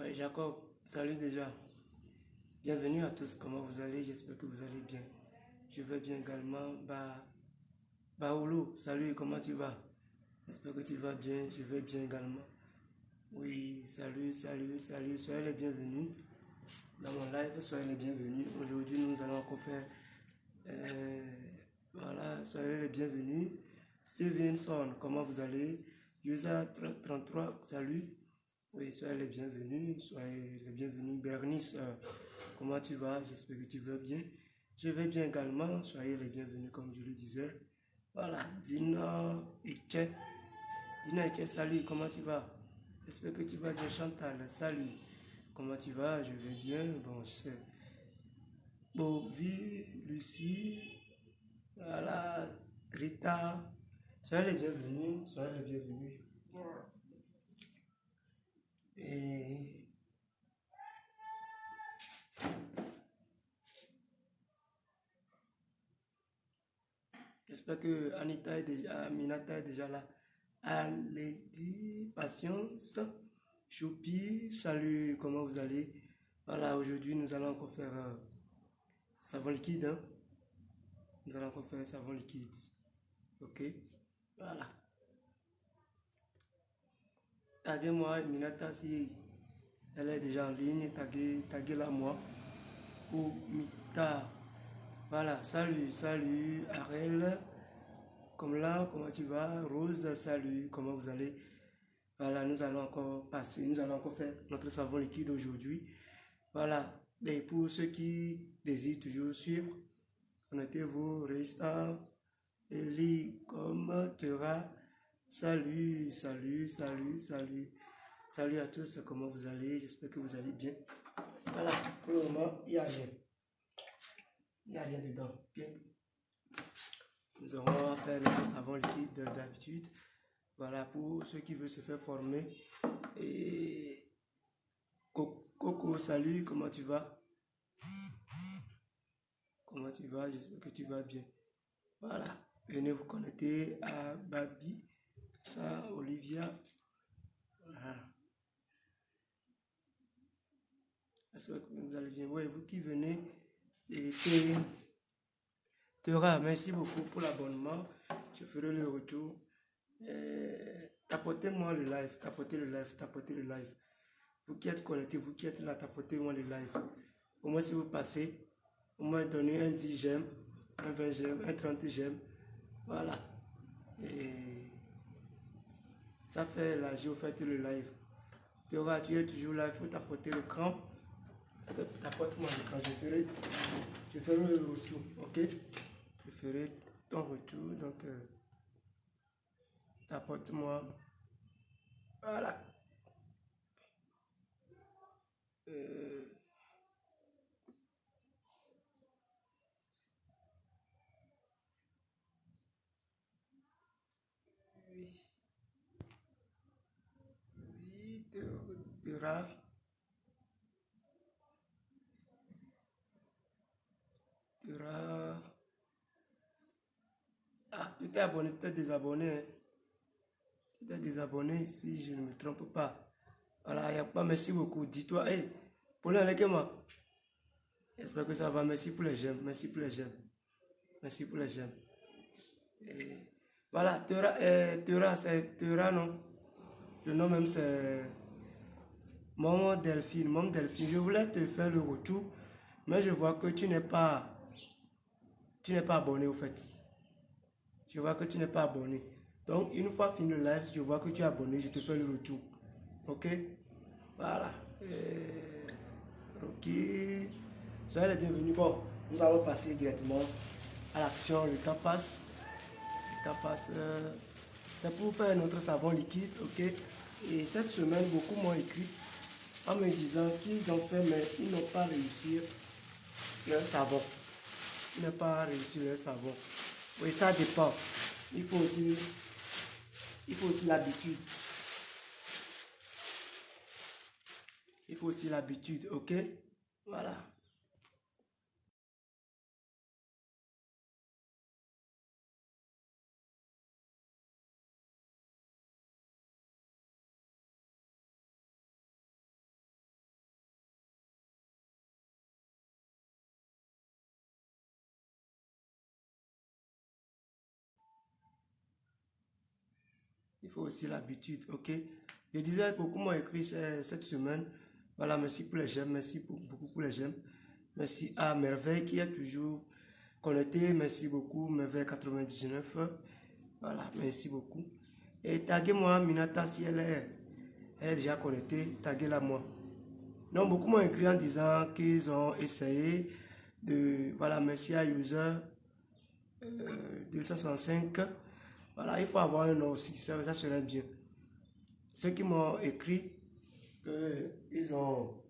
Ouais, Jacob, salut déjà. Bienvenue à tous, comment vous allez? J'espère que vous allez bien. Je vais bien également. Baoulou, salut, comment tu vas? J'espère que tu vas bien, je vais bien également. Oui, salut, soyez les bienvenus dans mon live, soyez les bienvenus. Aujourd'hui, nous allons encore faire, euh, voilà, soyez les bienvenus. Stevenson, comment vous allez? User 33, salut. Oui, soyez les bienvenus, soyez les bienvenus. Bernice, comment tu vas? J'espère que tu vas bien. Je vais bien également, soyez les bienvenus comme je le disais. Voilà, Dina Etche, salut, comment tu vas? J'espère que tu vas bien. Chantal, salut, comment tu vas? Je vais bien, bon, je sais. Bovi, Lucie, voilà, Rita, soyez les bienvenus, soyez les bienvenus. Et j'espère que Anita est déjà, Aminata est déjà là. Allez, dis, patience. Choupi, salut, comment vous allez? Voilà, aujourd'hui nous allons encore faire savon liquide. Hein? Nous allons encore faire savon liquide. Ok? Voilà. Taguez-moi, Aminata, si elle est déjà en ligne. Taguez-la moi. Ou Mita. Voilà, salut, Arel. Comme là, comment tu vas? Rose, salut, comment vous allez? Voilà, nous allons encore passer, nous allons encore faire notre savon liquide aujourd'hui. Voilà, et pour ceux qui désirent toujours suivre, connectez-vous, restants, Eli, comme Tera, salut à tous, comment vous allez? J'espère que vous allez bien. Voilà, pour le moment, il n'y a rien. Il n'y a rien dedans, ok? Nous aurons à faire notre savon liquide d'habitude. Voilà, pour ceux qui veulent se faire former. Et Coco, salut, comment tu vas? Comment tu vas? J'espère que tu vas bien. Voilà, venez vous connecter à Babi, ça, Olivia. Voilà. J'espère que vous allez bien. Ouais, vous qui venez, et Tera, merci beaucoup pour l'abonnement. Je ferai le retour. Tapotez-moi le live, tapotez le live. Vous qui êtes connectés, vous qui êtes là, tapotez-moi le live. Au moins, si vous passez, au moins donnez un 10 j'aime, un 20 j'aime, un 30 j'aime. Voilà. Et ça fait là, j'ai fait le live. Théora, tu es toujours là, il faut tapoter l'écran. Tapote-moi l'écran, je ferai le retour, ok? Je ferai ton retour, donc tapote-moi. Voilà. Euh, oui, oui, Théora. Théora. Ah, tu t'es abonné, tu t'es désabonné. Hein. Tu t'es désabonné si je ne me trompe pas. Voilà, il n'y a pas, merci beaucoup. Dis-toi, hey, pour avec moi. J'espère que ça va. Merci pour les j'aime. Merci pour les j'aime. Merci pour les j'aime. Et voilà, c'est Théora, non? Le nom même c'est Maman Delphine. Maman Delphine, je voulais te faire le retour, mais je vois que tu n'es pas abonné au fait. Je vois que tu n'es pas abonné. Donc, une fois fini le live, je vois que tu es abonné, je te fais le retour. Ok? Voilà. Ok. Soyez les bienvenus. Bon, nous allons passer directement à l'action. Le temps passe. Le temps passe. C'est pour faire notre savon liquide. Ok? Et cette semaine, beaucoup m'ont écrit en me disant qu'ils ont fait, mais ils n'ont pas réussi leur savon. Ils n'ont pas réussi leur savon. Oui, ça dépend. Il faut aussi, il faut aussi l'habitude. Il faut aussi l'habitude, ok? Voilà. Il faut aussi l'habitude, ok? Je disais, beaucoup m'ont écrit cette semaine. Voilà, merci pour les j'aime, merci beaucoup pour les j'aime. Merci à Merveille qui est toujours connecté, merci beaucoup, Merveille 99. Voilà, merci beaucoup. Et taguez-moi Minata si elle est déjà connectée, taguez-la moi. Donc, beaucoup m'ont écrit en disant qu'ils ont essayé de... Voilà, merci à User 265. Voilà, il faut avoir un nom aussi, ça serait bien. Ceux qui m'ont écrit qu'ils ils ont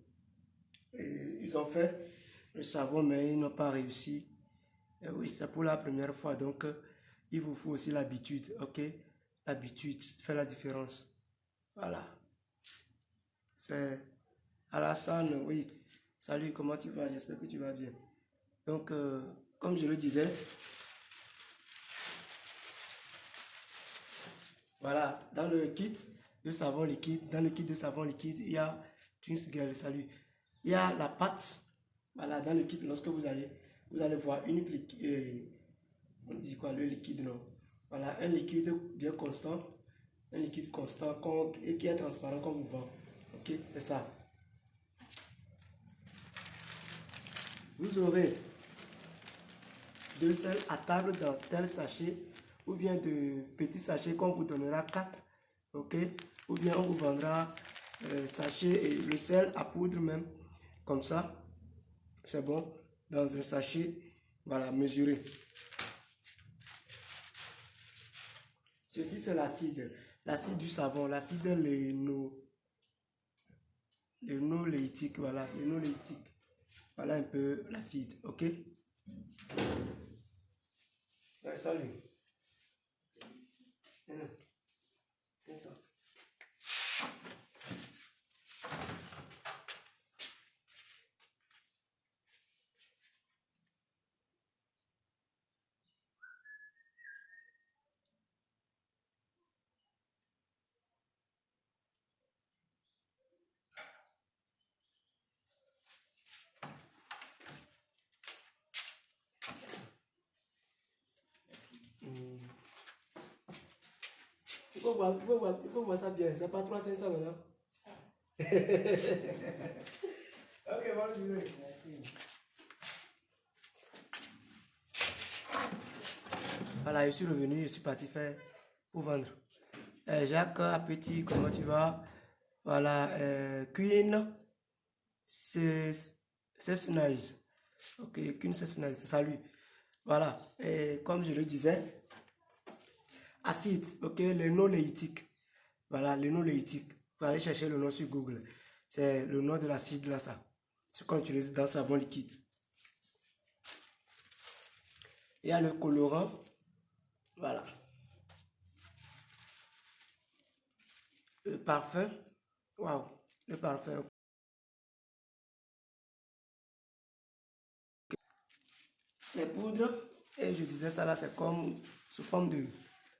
fait le savon, mais ils n'ont pas réussi. Et oui, c'est pour la première fois, donc il vous faut aussi l'habitude, ok? L'habitude fait la différence. Voilà. C'est Alassane, oui. Salut, comment tu vas? J'espère que tu vas bien. Donc, comme je le disais, voilà, dans le kit de savon liquide, il y a Twins salut. Il y a la pâte, voilà, dans le kit, lorsque vous allez voir on dit quoi, le liquide, non? Voilà, un liquide bien constant, un liquide constant et qui est transparent qu'on vous vend. Ok, c'est ça. Vous aurez de sel à table dans tel sachet ou bien de petits sachets qu'on vous donnera 4, ok, ou bien on vous vendra sachet et le sel à poudre même, comme ça, c'est bon, dans un sachet, voilà, mesuré. Ceci c'est l'acide du savon, l'acide lénoléitique, voilà, lénoléitique, voilà un peu l'acide, ok. Ouais, salut. C'est ça. Il faut voir ça bien, c'est pas 300 maintenant. Ok, bonne journée. Merci. Voilà, je suis revenu, je suis parti faire pour vendre. Jacques, Appétit, comment tu vas? Voilà, Queen, c'est nice. Ok, Queen, c'est nice. Salut. Voilà, et comme je le disais, acide, ok, lénoléitique. Voilà, lénoléitique. Vous allez chercher le nom sur Google. C'est le nom de l'acide là, ça. Ce qu'on utilise dans le savon liquide. Il y a le colorant. Voilà. Le parfum. Waouh, le parfum. Les poudres, et je disais ça là, c'est comme sous forme de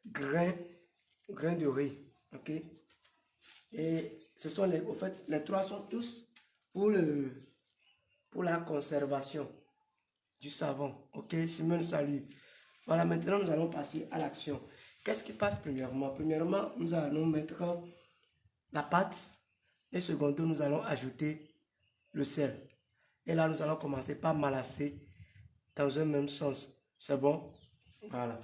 grains de riz. Ok? Et ce sont au fait, les trois sont tous pour la conservation du savon. Ok? Simone, salut. Voilà, maintenant nous allons passer à l'action. Qu'est-ce qui passe premièrement? Premièrement, nous allons mettre la pâte et secondo, nous allons ajouter le sel. Et là, nous allons commencer par malasser dans un même sens. C'est bon? Voilà.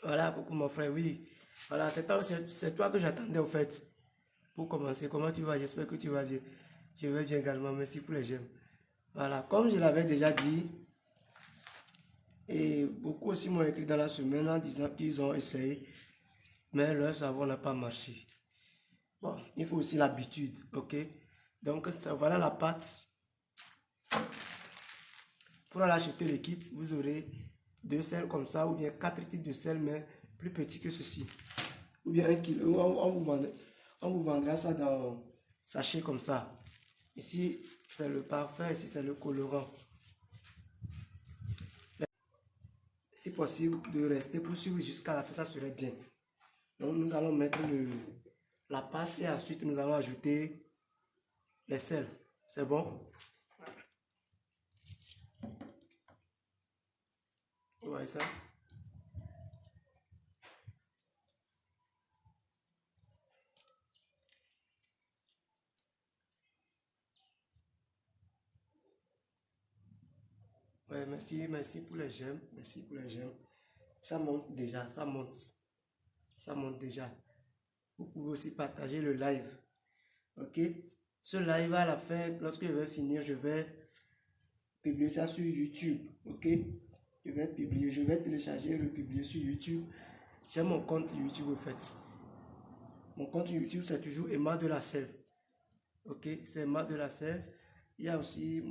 Voilà, coucou mon frère, oui. Voilà, c'est toi que j'attendais au fait. Pour commencer, comment tu vas? J'espère que tu vas bien. Je vais bien également, merci pour les j'aime. Voilà, comme je l'avais déjà dit, Et beaucoup aussi m'ont écrit dans la semaine en disant qu'ils ont essayé, mais leur savon n'a pas marché. Bon, il faut aussi l'habitude, ok? Donc, ça, voilà la pâte. Pour aller acheter le kit, vous aurez 2 sels comme ça, ou bien 4 types de sel, mais plus petits que ceci. Ou bien 1 kilo, on vous vendra ça dans sachet comme ça. Ici, c'est le parfum, ici, c'est le colorant. Si possible, de rester pour suivre jusqu'à la fin, ça serait bien. Donc, nous allons mettre la pâte et ensuite, nous allons ajouter les sels. C'est bon? Vous voyez ça? Ouais, merci pour les j'aime. Merci pour les j'aime. Ça monte déjà, ça monte. Ça monte déjà. Vous pouvez aussi partager le live. Ok? Ce live à la fin, lorsque je vais finir, je vais publier ça sur YouTube. Ok? Je vais télécharger et republier sur YouTube. J'ai mon compte YouTube au fait. Mon compte YouTube, c'est toujours Emma de la Selve. Ok? C'est Emma de la Selve. Il y a aussi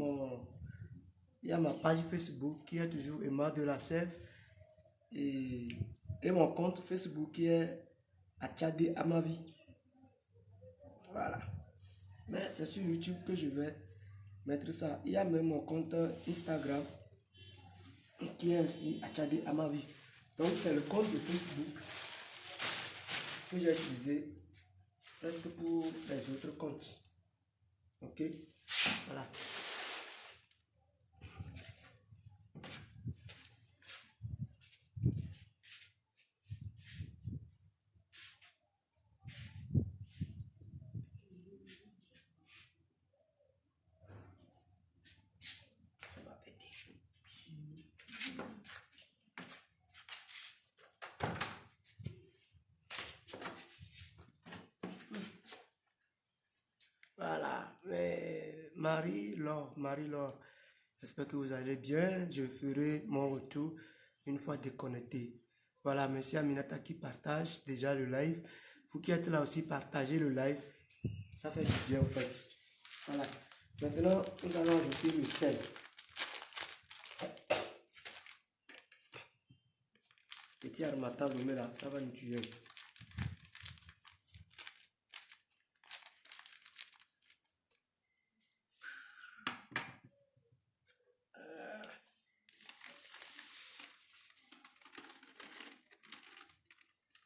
il y a ma page Facebook qui est toujours Emma de la Selve. Et mon compte Facebook qui est Achade Amavi. Voilà. Mais c'est sur YouTube que je vais mettre ça. Il y a même mon compte Instagram qui est aussi Achade Amavi. Donc c'est le compte de Facebook que j'ai utilisé presque pour les autres comptes. Ok? Voilà. Ça va péter. Voilà. Marie-Laure, j'espère que vous allez bien. Je ferai mon retour une fois déconnecté. Voilà, merci Aminata qui partage déjà le live. Vous qui êtes là aussi, partagez le live. Ça fait du bien en fait. Voilà. Maintenant, nous allons ajouter le sel. Petit armata, vous mettez là, ça va nous tuer.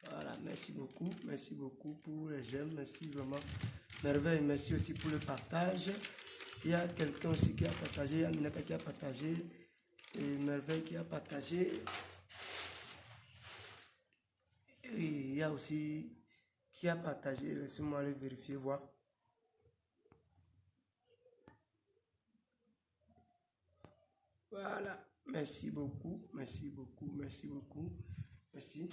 Voilà, merci beaucoup pour les j'aime, merci vraiment. Merveille, merci aussi pour le partage. Il y a quelqu'un aussi qui a partagé, il y a Minata qui a partagé, et Merveille qui a partagé. Et il y a aussi qui a partagé, laissez-moi aller vérifier, voir. Voilà, merci beaucoup, merci beaucoup, merci beaucoup, merci.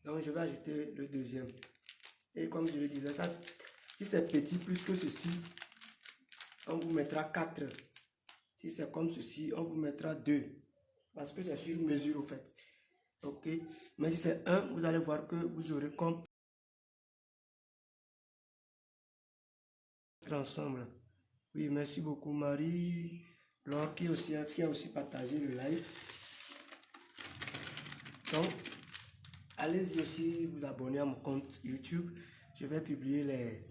Donc je vais ajouter le deuxième. Et comme je le disais, ça, si c'est petit plus que ceci, on vous mettra 4. Si c'est comme ceci, on vous mettra 2. Parce que c'est sur mesure au fait. Ok. Mais si c'est 1, vous allez voir que vous aurez comme ensemble. Oui, merci beaucoup Marie. Laure qui a aussi partagé le live. Donc, allez-y aussi vous abonner à mon compte YouTube. Je vais publier les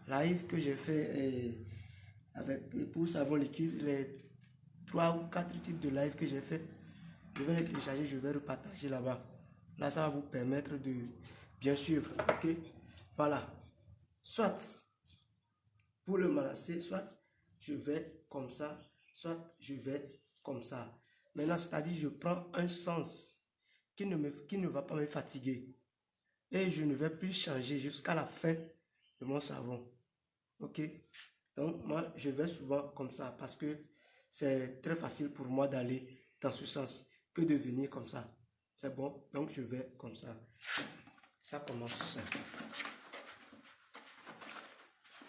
lives que j'ai fait avec pour savon liquide, les 3 ou 4 types de lives que j'ai fait. Je vais les télécharger, je vais repartager là-bas. Là, ça va vous permettre de bien suivre. Ok? Voilà. Soit pour le malasser, soit je vais comme ça, soit je vais comme ça. Maintenant, c'est-à-dire, je prends un sens qui ne va pas me fatiguer. Et je ne vais plus changer jusqu'à la fin de mon savon. Ok? Donc, moi, je vais souvent comme ça parce que c'est très facile pour moi d'aller dans ce sens que de venir comme ça. C'est bon? Donc, je vais comme ça. Ça commence.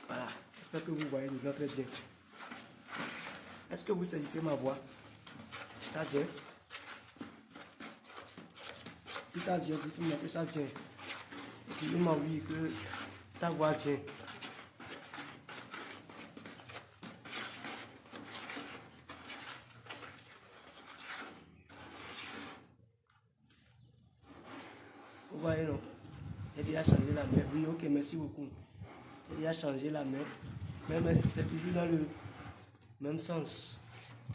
Voilà, j'espère que vous voyez dedans très bien. Est-ce que vous saisissez ma voix? Ça vient? Si ça vient, dites-moi que ça vient. Dites-moi oui, que ta voix vient. Vous voyez, non? J'ai déjà changé la main. Oui, ok, merci beaucoup. J'ai déjà changé la main. Mais c'est toujours dans le même sens.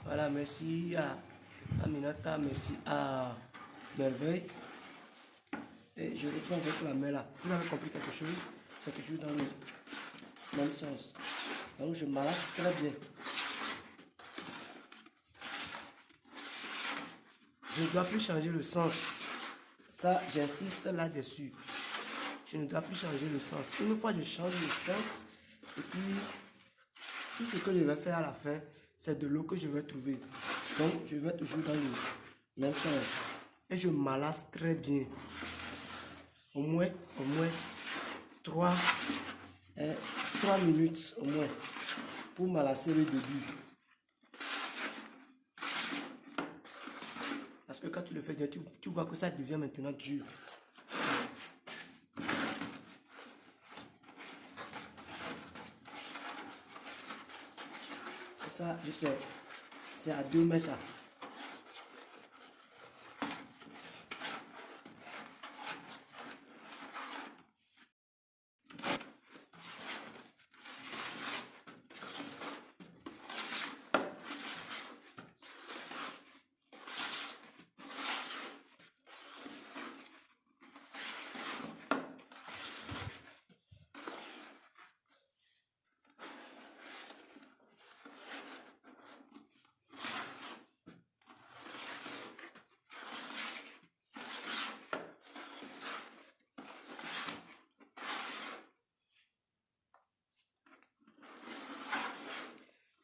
Voilà, merci à Aminata, merci à Merveille. Et je reprends avec la main là. Vous avez compris quelque chose? C'est toujours dans le même sens. Donc je malasse très bien. Je ne dois plus changer le sens. Ça, j'insiste là-dessus. Je ne dois plus changer le sens. Une fois je change le sens, et puis tout ce que je vais faire à la fin, c'est de l'eau que je vais trouver. Donc je vais toujours dans le même sens. Et je malasse très bien. Au moins 3 minutes au moins pour malasser le début. Parce que quand tu le fais, tu vois que ça devient maintenant dur. Ça, je sais, c'est à 2 mains ça.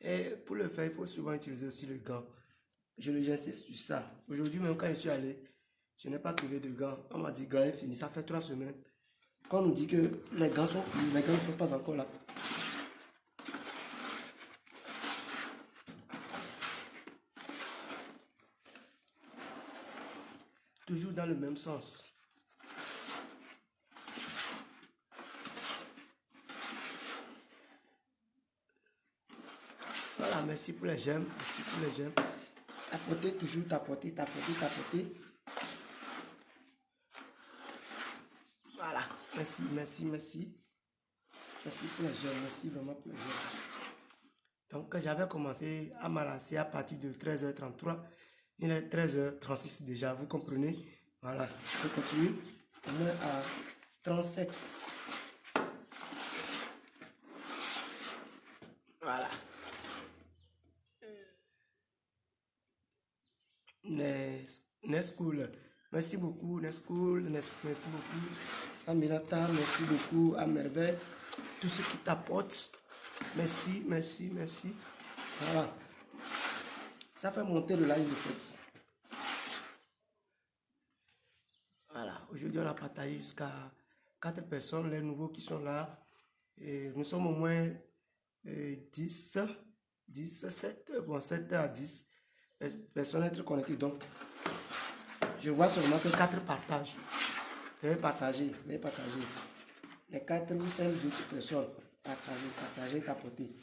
Et pour le faire, il faut souvent utiliser aussi le gant. J'insiste sur ça. Aujourd'hui, même quand je suis allé, je n'ai pas trouvé de gants. On m'a dit gants est fini. Ça fait 3 semaines. Quand on nous dit que les gants sont finis, les gants ne sont pas encore là. Toujours dans le même sens. Voilà, merci pour les j'aime. Merci pour les j'aime. Tapoter, toujours tapoter, tapoter, tapoter. Voilà, merci, merci, merci. Merci pour les j'aime, merci vraiment pour les j'aime. Donc, j'avais commencé à m'alancer à partir de 13h33. Il est 13h36 déjà, vous comprenez? Voilà, je continue. On est à 37. Voilà. Nescool. Merci beaucoup, Nescool. Merci beaucoup. Aminata, merci beaucoup. À Merveille. Tout ce qui t'apporte. Merci, merci, merci. Voilà. Ça fait monter le live, en fait. Voilà. Aujourd'hui, on a partagé jusqu'à 4 personnes, les nouveaux qui sont là. Et nous sommes au moins 10, 7, bon, 7 à 10 personnes être connectées. Donc, je vois seulement que 4 partages. Veuillez partager, veuillez partager. Les 4 ou 5 autres personnes, partagez, partagez, tapotez.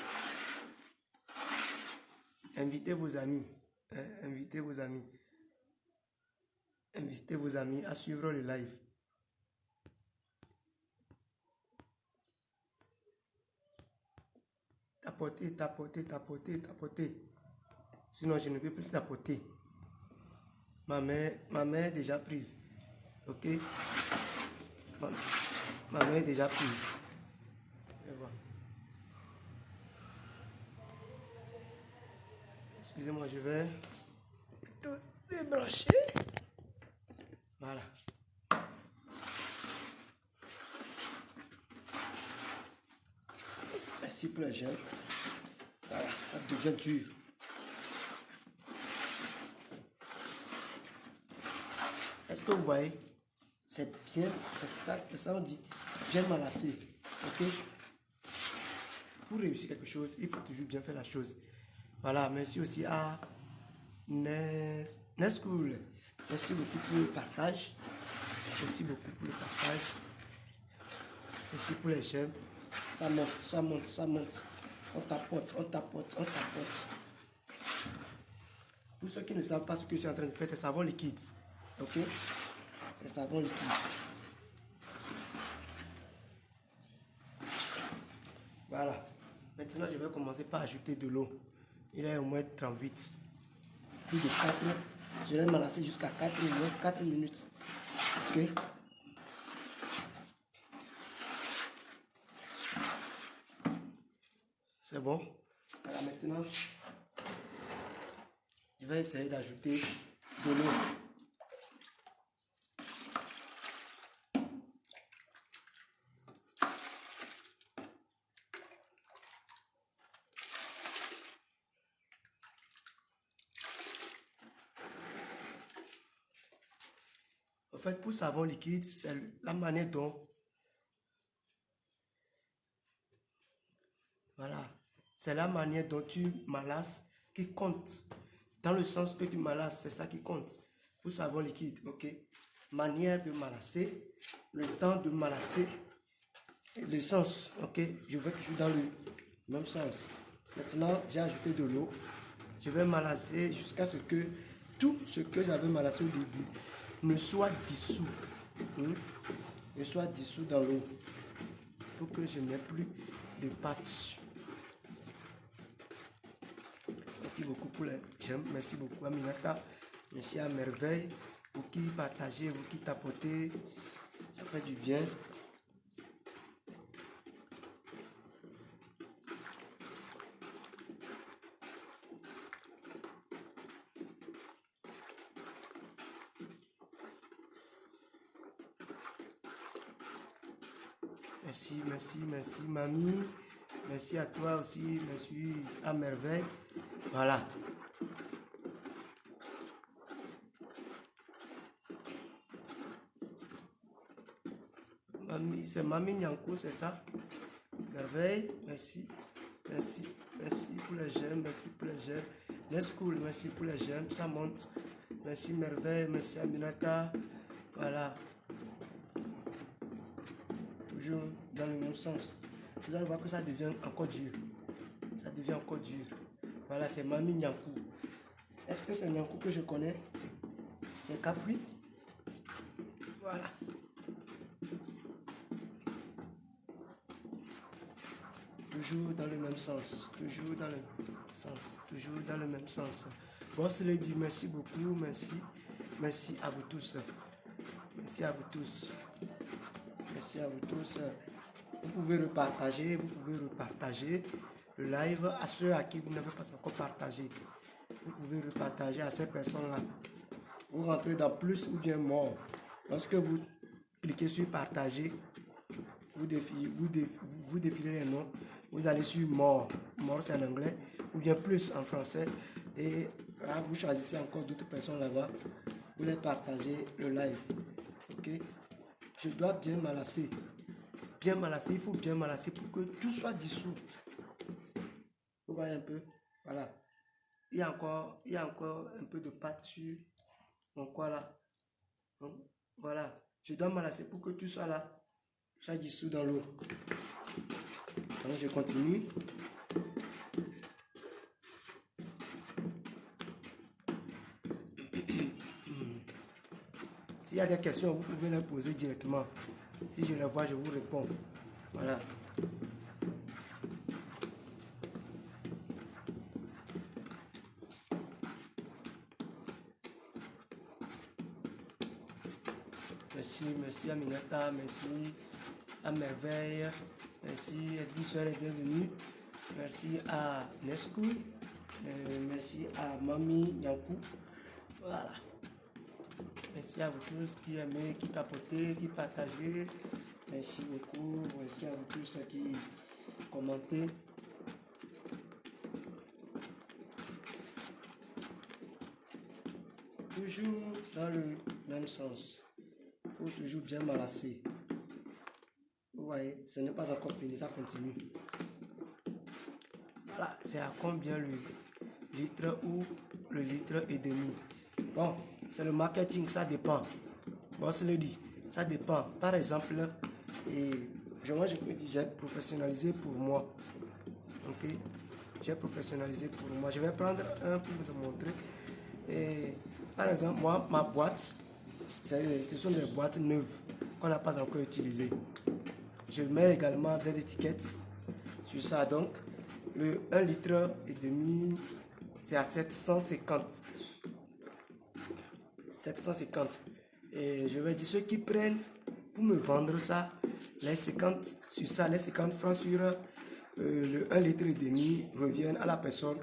Invitez vos amis. Hein, invitez vos amis. Invitez vos amis à suivre le live. Tapotez, tapotez, tapotez, tapotez. Sinon, je ne peux plus tapoter. Ma main est déjà prise. Ok? Ma main est déjà prise. Excusez-moi, je vais tout débrancher. Voilà. Merci pour le gel. Voilà, ça devient dur. Est-ce que vous voyez? C'est bien, c'est ça on dit. Bien malassé. Ok? pour réussir quelque chose, il faut toujours bien faire la chose. Voilà, merci aussi à Nescool. Merci beaucoup pour le partage. Merci beaucoup pour le partage. Merci pour les j'aime. Ça monte, ça monte, ça monte. On tapote, on tapote, on tapote. Pour ceux qui ne savent pas ce que je suis en train de faire, c'est savon liquide. Ok? C'est savon liquide. Voilà. Maintenant, je vais commencer par ajouter de l'eau. Il est au moins 38. Plus de 4. Je vais m'enlacer jusqu'à 4 minutes. Ok? C'est bon? Voilà, maintenant, je vais essayer d'ajouter de l'eau. En fait, pour savon liquide, c'est la manière dont... Voilà. C'est la manière dont tu malasses qui compte. Dans le sens que tu malasses, c'est ça qui compte. Pour savon liquide, ok? Manière de malasser, le temps de malasser, le sens, ok? Je vais toujours dans le même sens. Maintenant, j'ai ajouté de l'eau. Je vais malasser jusqu'à ce que tout ce que j'avais malassé au début ne soit dissous. Ne soit dissous dans l'eau. Pour que je n'ai plus de pâtes. Merci beaucoup pour les j'aime. Merci beaucoup à Minata. Merci à Merveille. Vous qui partagez, vous qui tapotez. Ça fait du bien. Merci, merci, merci, mamie. Merci à toi aussi. Merci à Merveille. Voilà. Mamie, c'est Mamie Nyanko, c'est ça? Merveille, merci. Merci, merci pour les j'aime, merci pour les j'aime. Let's cool, merci pour les j'aime, ça monte. Merci Merveille, merci Aminata. Voilà. Toujours dans le même sens. Vous allez voir que ça devient encore dur. Ça devient encore dur. Voilà, c'est Mamie Nyankou. Est-ce que c'est Nyankou que je connais? C'est Kafri. Voilà. Toujours dans le même sens. Toujours dans le même sens. Toujours dans le même sens. Boss Lady, merci beaucoup. Merci. Merci à vous tous. Merci à vous tous. Merci à vous tous. Vous pouvez le partager. Vous pouvez repartager le live à ceux à qui vous n'avez pas encore partagé. Vous pouvez le partager à ces personnes-là. Vous rentrez dans plus ou bien mort. Lorsque vous cliquez sur partager, vous défilez les noms. Vous allez sur mort. Mort c'est en anglais. Ou bien plus en français. Et là, vous choisissez encore d'autres personnes là-bas. Vous les partagez le live. Ok? Je dois bien malasser. Bien malasser. Il faut bien malasser pour que tout soit dissous. Vous voyez un peu? Voilà. Il y a encore un peu de pâte sur mon quoi là. Voilà. Je dois malasser pour que tout soit là. Soit dissous dans l'eau. Donc je continue. S'il y a des questions, vous pouvez les poser directement. Si je les vois, je vous réponds. Voilà. Merci, merci à Minata, merci à Merveille, merci Edwin est bienvenue, merci à Nescu, merci à Mami Nyankou. Voilà. Merci à vous tous qui aimez, qui tapotez, qui partagez. Merci beaucoup. Merci à vous tous qui commentez. Toujours dans le même sens. Il faut toujours bien malasser. Vous voyez, ce n'est pas encore fini, ça continue. Voilà, c'est à combien le litre ou le litre et demi. Bon, c'est le marketing, ça dépend. Bon, c'est le dit, ça dépend. Par exemple, et moi je peux dire, j'ai professionnalisé pour moi. Ok, j'ai professionnalisé pour moi. Je vais prendre un pour vous montrer. Et par exemple, moi, ma boîte, ce sont des boîtes neuves qu'on n'a pas encore utilisées. Je mets également des étiquettes sur ça. Donc, le 1 litre et demi, c'est à 750. 750. Et je vais dire ceux qui prennent pour me vendre ça, les 50 sur ça, les 50 francs sur le 1 litre et demi reviennent à la personne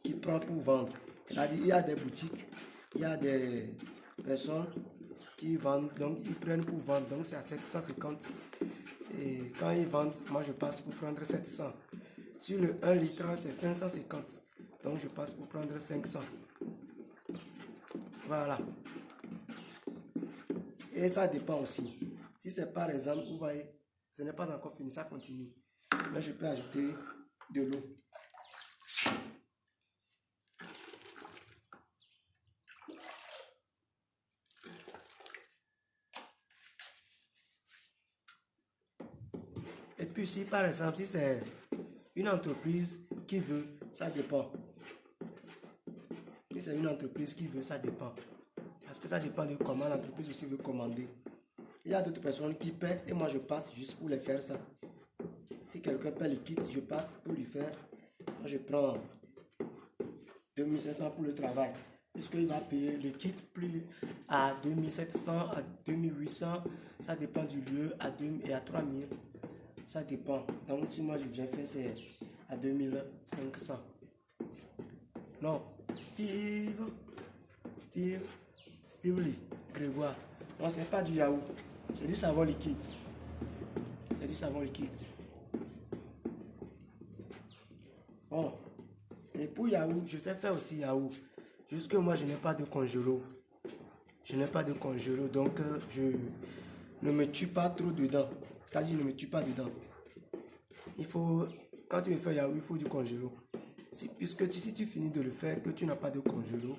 qui prend pour vendre. C'est-à-dire, il y a des boutiques, il y a des personnes qui vendent, donc ils prennent pour vendre, donc c'est à 750. Et quand ils vendent, moi je passe pour prendre 700. Sur le 1 litre, c'est 550. Donc je passe pour prendre 500. Voilà. Et ça dépend aussi. Si c'est par exemple, vous voyez, ce n'est pas encore fini, ça continue. Là, je peux ajouter de l'eau. Et puis si par exemple, si c'est une entreprise qui veut, ça dépend. Si c'est une entreprise qui veut, ça dépend. Parce que ça dépend de comment l'entreprise aussi veut commander. Il y a d'autres personnes qui paient et moi je passe juste pour les faire ça. Si quelqu'un paie le kit, je passe pour lui faire. Moi je prends 2500 pour le travail. Puisqu'il va payer le kit plus à 2700, à 2800. Ça dépend du lieu, à 2000 et à 3000. Ça dépend. Donc si moi je viens faire, c'est à 2500. Non, Steve Lee, Grégoire. Non, c'est pas du yaourt. C'est du savon liquide. C'est du savon liquide. Bon. Et pour yaourt, je sais faire aussi yaourt. Juste que moi, je n'ai pas de congélo. Je n'ai pas de congélo, donc je ne me tue pas trop dedans. C'est-à-dire, je ne me tue pas dedans. Il faut, quand tu veux faire yaourt, il faut du congélo. Puisque si tu finis de le faire, que tu n'as pas de congélo,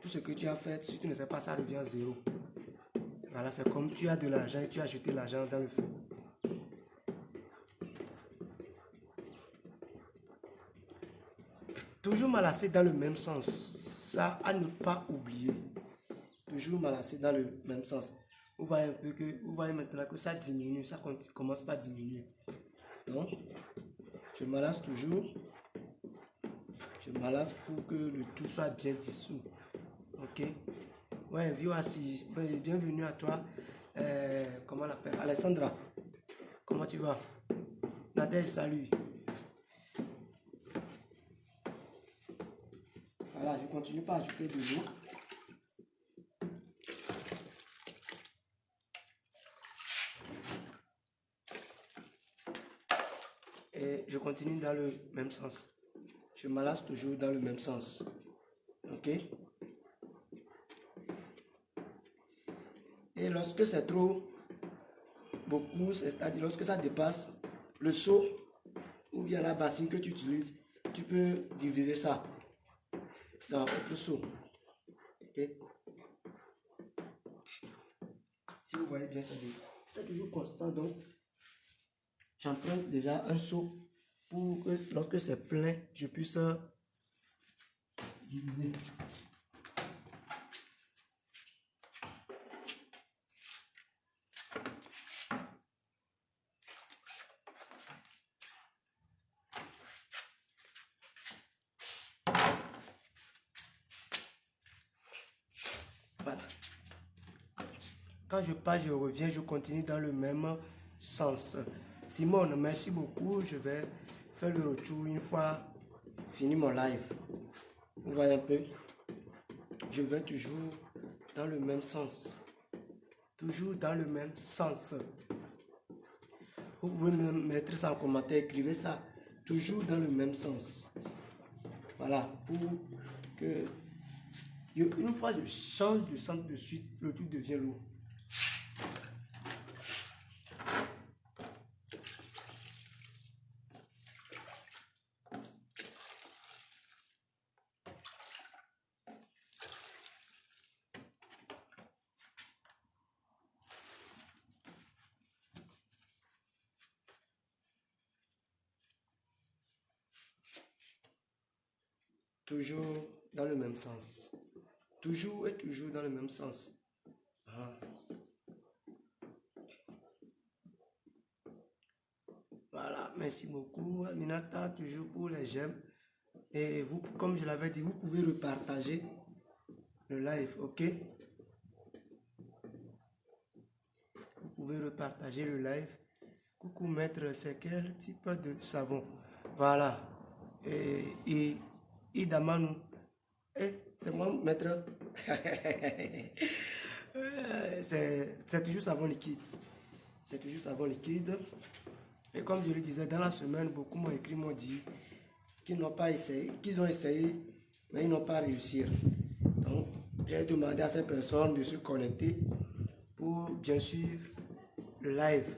tout ce que tu as fait, si tu ne sais pas, ça revient à zéro. Voilà, c'est comme tu as de l'argent et tu as jeté l'argent dans le feu. Toujours malassé dans le même sens. Ça, à ne pas oublier. Toujours malassé dans le même sens. Vous voyez un peu que, vous voyez maintenant que ça diminue, ça commence pas à diminuer. Donc, je malasse toujours. Je malasse pour que le tout soit bien dissous. Ok? Ouais, voici. Bienvenue à toi. Comment on l'appelle? Alessandra. Comment tu vas? Nadège, salut. Voilà, je continue par ajouter de l'eau. Et je continue dans le même sens. Je malasse toujours dans le même sens. Ok? Et lorsque c'est trop beaucoup, c'est-à-dire lorsque ça dépasse le seau ou bien la bassine que tu utilises, tu peux diviser ça dans autre seau. Ok? Si vous voyez bien, c'est toujours constant. Donc, j'emprunte déjà un seau pour que lorsque c'est plein, je puisse diviser. Voilà. Quand je pars, je reviens, je continue dans le même sens. Simone, merci beaucoup. Je vais faire le retour une fois fini mon live. Vous voyez un peu? Je vais toujours dans le même sens. Toujours dans le même sens. Vous pouvez me mettre ça en commentaire, écrivez ça. Toujours dans le même sens. Voilà, pour que une fois je change de sens de suite, le tout devient lourd. Toujours dans le même sens. Toujours et toujours dans le même sens. Ah. Voilà, merci beaucoup Aminata, toujours pour les j'aime. Et vous, comme je l'avais dit, vous pouvez repartager le live, ok? Vous pouvez repartager le live. Coucou maître, c'est quel type de savon? Voilà. Et Idamanou. C'est moi maître. C'est toujours savon liquide. C'est toujours savon liquide. Et comme je le disais, dans la semaine, beaucoup m'ont écrit, m'ont dit qu'ils n'ont pas essayé, qu'ils ont essayé, mais ils n'ont pas réussi. Donc, j'ai demandé à ces personnes de se connecter pour bien suivre le live.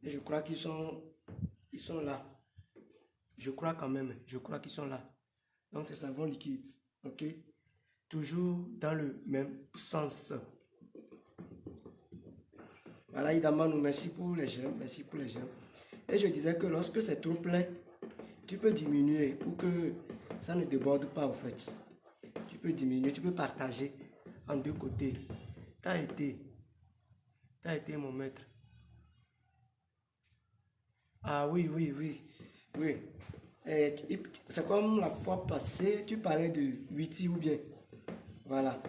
Et je crois qu'ils sont là. Je crois quand même, je crois qu'ils sont là. Donc, c'est savon liquide, ok? Toujours dans le même sens. Voilà, évidemment, nous merci pour les j'aime, merci pour les j'aime. Et je disais que lorsque c'est trop plein, tu peux diminuer pour que ça ne déborde pas, en fait. Tu peux diminuer, tu peux partager en deux côtés. T'as été mon maître. Ah oui, oui, oui, oui. C'est comme la fois passée, tu parlais de Witty ou bien. Voilà.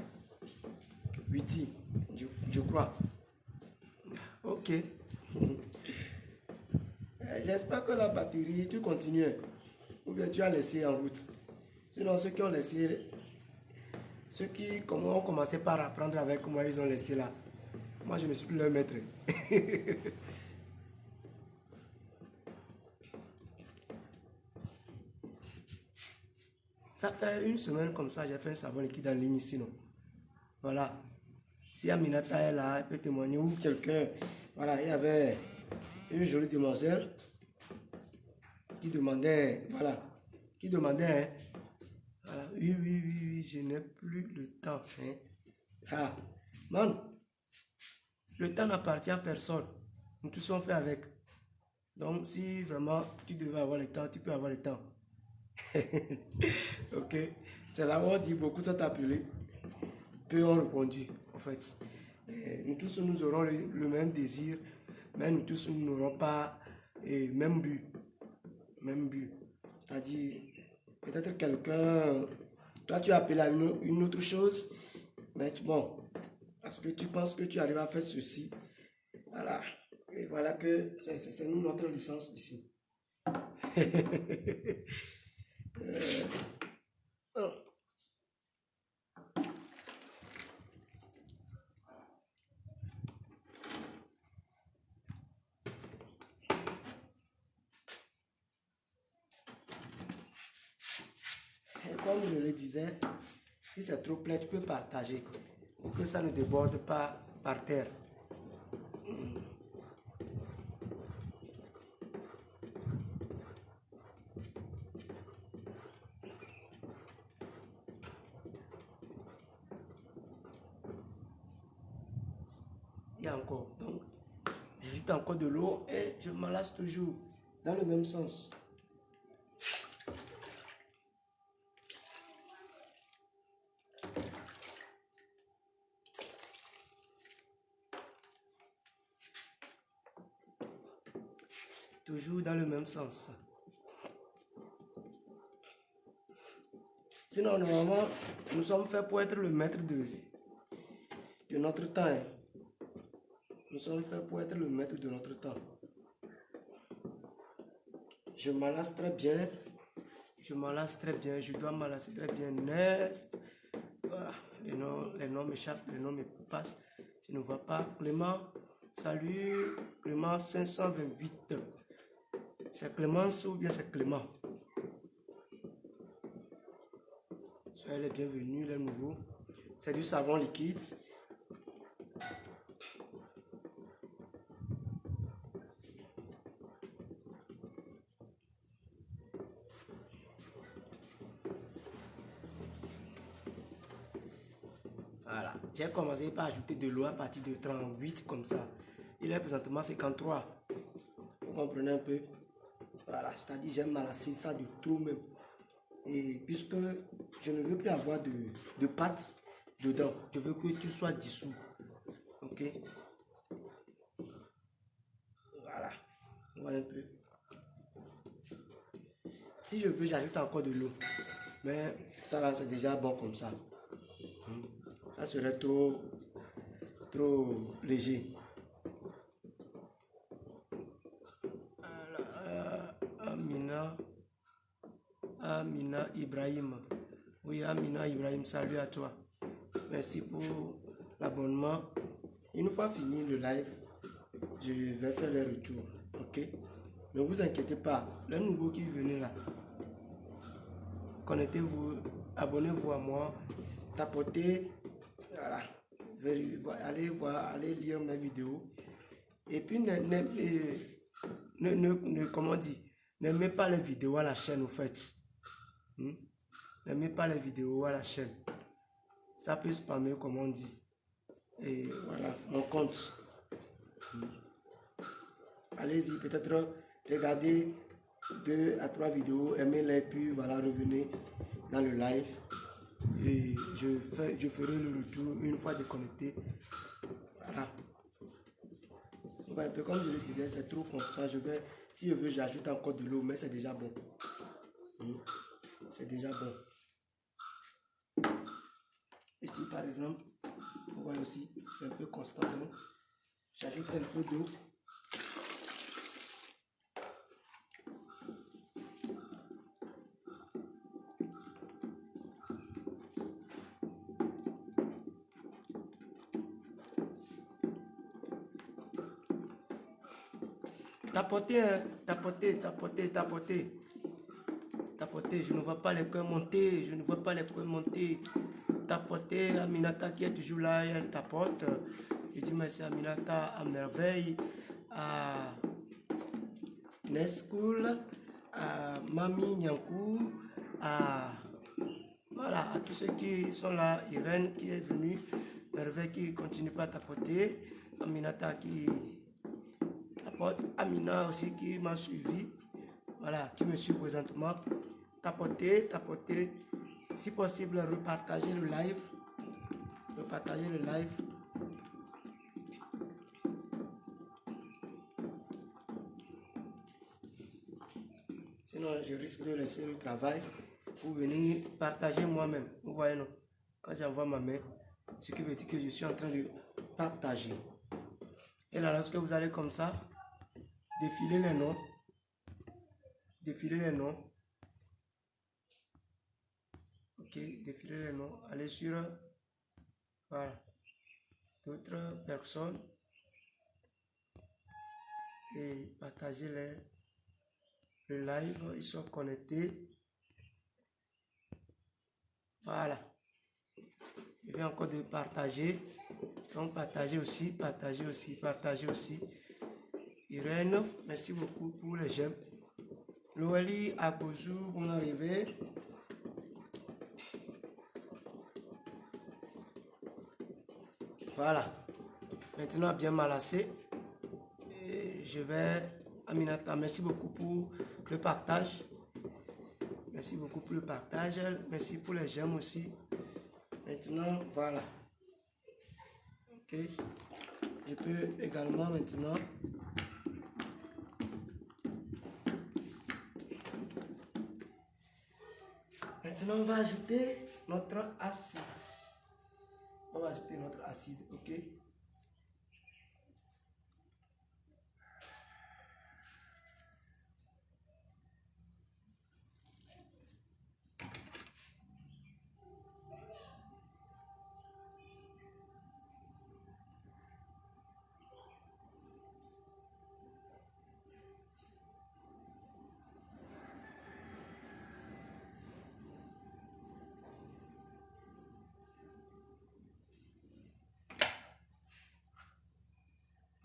Witty, je crois. Ok. J'espère que la batterie, tu continues. Ou bien tu as laissé en route. Sinon, ceux qui ont laissé, ceux qui ont commencé par apprendre avec moi, ils ont laissé là. Moi, je ne suis plus leur maître. Ça fait une semaine comme ça, j'ai fait un savon liquide en ligne ici, non? Voilà. Si Aminata est là, elle peut témoigner, ou quelqu'un, voilà, il y avait une jolie demoiselle qui demandait, voilà, qui demandait, hein, voilà, oui, oui, oui, oui, je n'ai plus le temps, hein. Ah, man, le temps n'appartient à personne. Nous tous sommes faits avec. Donc, si vraiment tu devais avoir le temps, tu peux avoir le temps. Ok, c'est là où on dit beaucoup sont appelés, peu ont répondu, en fait. Nous tous, nous aurons le même désir, mais nous tous, nous n'aurons pas même but. Même but. C'est-à-dire, peut-être quelqu'un, toi tu as appelé à une autre chose, mais bon, parce que tu penses que tu arrives à faire ceci. Voilà. Et voilà que c'est nous notre licence ici. Oh. Et comme je le disais, si c'est trop plein, tu peux partager pour que ça ne déborde pas par terre. Il y a encore. Donc, j'ajoute encore de l'eau et je m'enlace toujours dans le même sens. Toujours dans le même sens. Sinon, normalement, nous sommes faits pour être le maître de notre temps. Hein. Nous sommes faits pour être le maître de notre temps. Je m'enlace très bien. Je m'enlace très bien. Je dois m'enlacer très bien. Nest. Ah, les noms m'échappent. Les noms me passent. Je ne vois pas. Clément. Salut. Clément 528. C'est Clémence ou bien c'est Clément? Soyez les bienvenus, les nouveaux. C'est du savon liquide. Voilà. J'ai commencé par ajouter de l'eau à partir de 38 comme ça. Il est présentement 53. Vous comprenez un peu? Voilà. C'est-à-dire j'aime m'enlacer ça du tout même. Et puisque je ne veux plus avoir de pâte dedans, je veux que tu sois dissous. Ok? Voilà. On voit un peu. Si je veux, j'ajoute encore de l'eau. Mais ça là, c'est déjà bon comme ça. Ça serait trop léger. Amina Ibrahim. Oui, Amina Ibrahim, salut à toi. Merci pour l'abonnement. Une fois fini le live, je vais faire les retours. Ok? Ne vous inquiétez pas. Le nouveau qui est venu là, connectez-vous, abonnez-vous à moi, tapotez, voilà. Allez voir, allez lire mes vidéos. Et puis, comment dire, n'aimez pas les vidéos à la chaîne, au fait. N'aimez pas les vidéos à la chaîne. Ça peut spammer, comme on dit. Et voilà, mon compte. Allez-y, peut-être regardez 2 à 3 vidéos, aimez-les, puis voilà, revenez dans le live. Et je ferai le retour une fois déconnecté. Voilà. Ouais, un peu comme je le disais, c'est trop constant. Si je veux, j'ajoute encore de l'eau, mais c'est déjà bon. C'est déjà bon. Ici, par exemple, vous voyez aussi, c'est un peu constant. J'ajoute un peu d'eau. Tapotez, hein, tapotez, tapotez, tapotez. Tapotez, je ne vois pas les coins monter, je ne vois pas les coins monter. Tapotez, Aminata qui est toujours là, elle tapote. Je dis merci Aminata à merveille, à Nescool, à Mami Nyankou, voilà, à tous ceux qui sont là, Irène qui est venue, merveille qui continue pas à tapoter, Aminata qui tapote, Amina aussi qui m'a suivi, voilà, qui me suit présentement. Tapotez, tapotez, si possible, repartagez le live, repartagez le live. Sinon, je risque de laisser le travail pour venir partager moi-même. Vous voyez, non? Quand j'envoie ma main, ce qui veut dire que je suis en train de partager. Et là, lorsque vous allez comme ça, défiler les noms. Défiler les noms. Ok, défiler les noms. Allez sur, voilà, d'autres personnes. Et partager le live. Ils sont connectés. Voilà. Je viens encore de partager. Donc, partagez aussi, partagez aussi, partagez aussi. Irène, merci beaucoup pour les j'aime. Loeli, Abozou, bon arrivé. Voilà. Maintenant, bien malassé. Et je vais, Aminata, merci beaucoup pour le partage. Merci beaucoup pour le partage. Merci pour les j'aime aussi. Maintenant, voilà. Ok. Je peux également maintenant on va ajouter notre acide. On va ajouter notre acide, ok?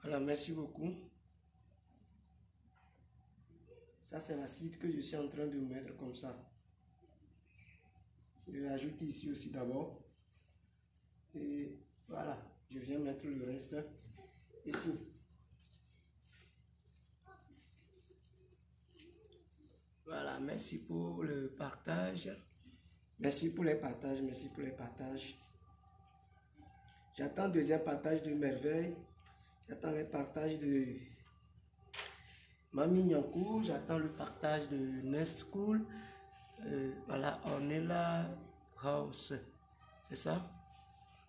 Voilà, merci beaucoup. Ça, c'est l'acide que je suis en train de mettre comme ça. Je vais ajouter ici aussi d'abord. Et voilà, je viens mettre le reste ici. Voilà, merci pour le partage. Merci pour les partages, merci pour les partages. J'attends le deuxième partage de Merveille. J'attends les partages de Mamie Nyankou. J'attends le partage de Nest School. Voilà, Ornella House. C'est ça?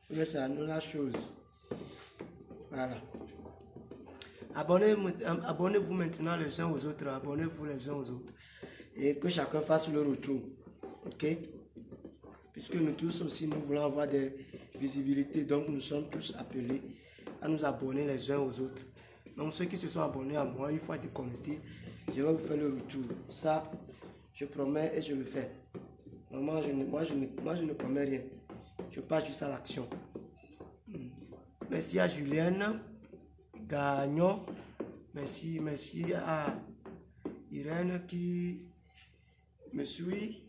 Oui, c'est Ornella Chose. Voilà. Abonnez-vous maintenant les uns aux autres. Abonnez-vous les uns aux autres. Et que chacun fasse le retour. Ok? Puisque nous tous aussi, nous voulons avoir des visibilités. Donc, nous sommes tous appelés à nous abonner les uns aux autres. Donc, ceux qui se sont abonnés à moi, une fois déconnectés, je vais vous faire le retour. Ça, je promets et je le fais. Moi, je ne promets rien. Je passe juste à l'action. Merci à Julienne Gagnon. Merci à Irène qui me suit.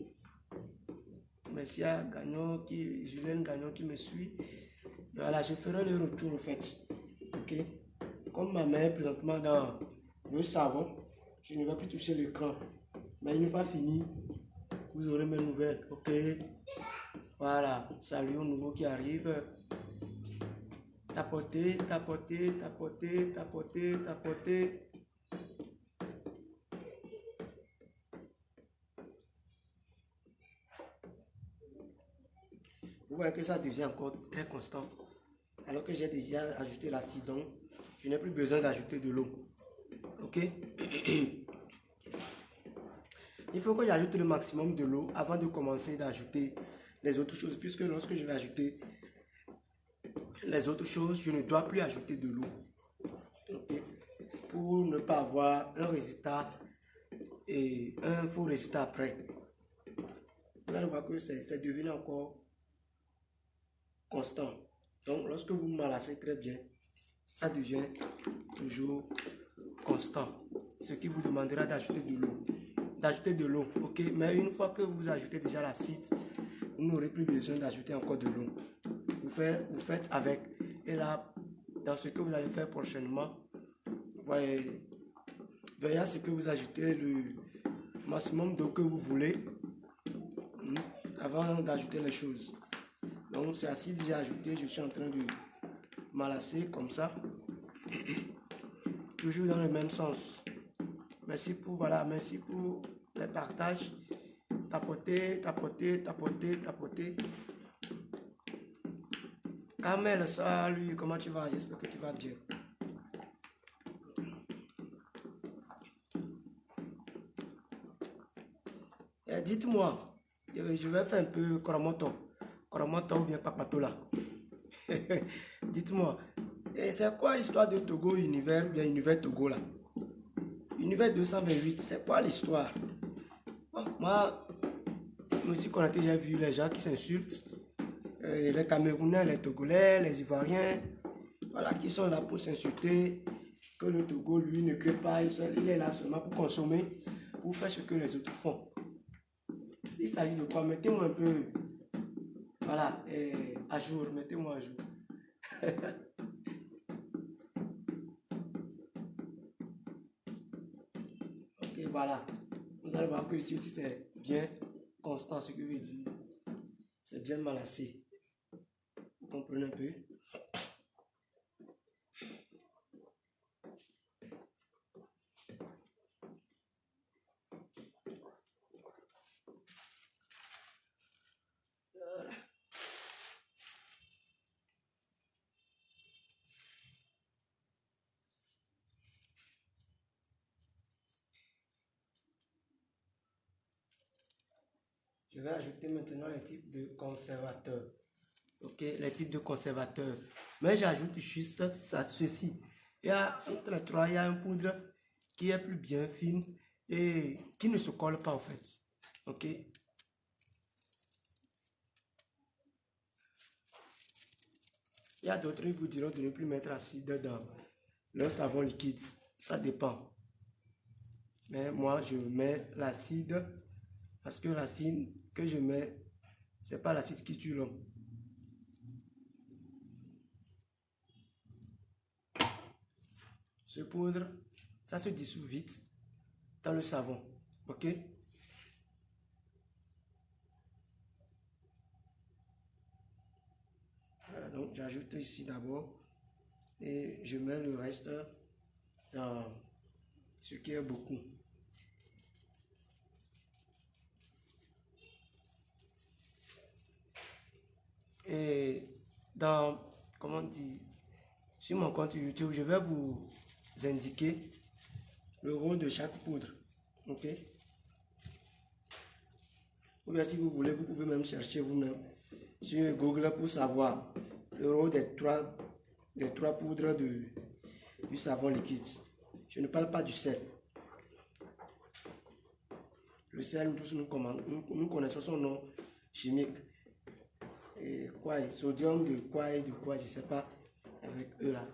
Merci à Julienne Gagnon qui me suit. Voilà, je ferai le retour en fait. Ok. Comme ma main est présentement dans le savon, je ne vais plus toucher l'écran. Mais une fois fini, vous aurez mes nouvelles. Ok. Voilà. Salut aux nouveaux qui arrivent. Tapotez, tapotez, tapotez, tapotez, tapotez. Vous voyez que ça devient encore très constant. Alors que j'ai déjà ajouté l'acide, donc je n'ai plus besoin d'ajouter de l'eau. Ok? Il faut que j'ajoute le maximum de l'eau avant de commencer d'ajouter les autres choses. Puisque lorsque je vais ajouter les autres choses, je ne dois plus ajouter de l'eau. Okay? Pour ne pas avoir un résultat et un faux résultat après. Vous allez voir que c'est devenu encore constant. Donc, lorsque vous malassez très bien, ça devient toujours constant. Ce qui vous demandera d'ajouter de l'eau. D'ajouter de l'eau, ok? Mais une fois que vous ajoutez déjà l'acide, vous n'aurez plus besoin d'ajouter encore de l'eau. Vous faites avec. Et là, dans ce que vous allez faire prochainement, veillez à ce que vous ajoutez le maximum d'eau que vous voulez avant d'ajouter les choses. Donc, c'est acide déjà ajouté. Je suis en train de malasser comme ça. Toujours dans le même sens. Merci pour les partages. Tapotez, tapotez, tapotez, tapotez. Kamel, salut, comment tu vas? J'espère que tu vas bien. Dites-moi, je vais faire un peu Koromoto ou bien Papatola. Dites-moi, c'est quoi l'histoire de Togo Univers ou bien Univers Togo là? Univers 228, c'est quoi l'histoire? Bon, moi, je me suis connecté, j'ai vu les gens qui s'insultent. Les Camerounais, les Togolais, les Ivoiriens, voilà, qui sont là pour s'insulter. Que le Togo, lui, ne crée pas, il est là seulement pour consommer, pour faire ce que les autres font. Il s'agit de quoi? Mettez-moi un peu, voilà, à jour, mettez-moi à jour. Ok, voilà. Vous allez voir que ici aussi c'est bien constant, ce que je veux dire. C'est bien malassé. Vous comprenez un peu? Je vais ajouter maintenant les types de conservateurs. Ok, les types de conservateurs. Mais j'ajoute juste ceci. Il y a entre les trois, il y a une poudre qui est plus bien fine et qui ne se colle pas en fait. Ok. Il y a d'autres qui vous diront de ne plus mettre acide dans leur savon liquide. Ça dépend. Mais moi, je mets l'acide parce que l'acide que je mets, c'est pas l'acide qui tue l'homme. Ce poudre, ça se dissout vite dans le savon. Ok? J'ajoute ici d'abord et je mets le reste dans ce qui est beaucoup. Et dans, comment on dit, sur mon compte YouTube, je vais vous indiquer le rôle de chaque poudre. Ok? Ou bien si vous voulez, vous pouvez même chercher vous-même sur Google pour savoir le rôle des trois poudres du savon liquide. Je ne parle pas du sel. Le sel, nous tous nous connaissons son nom chimique. Et quoi, sodium de quoi et de quoi, je ne sais pas, avec eux là.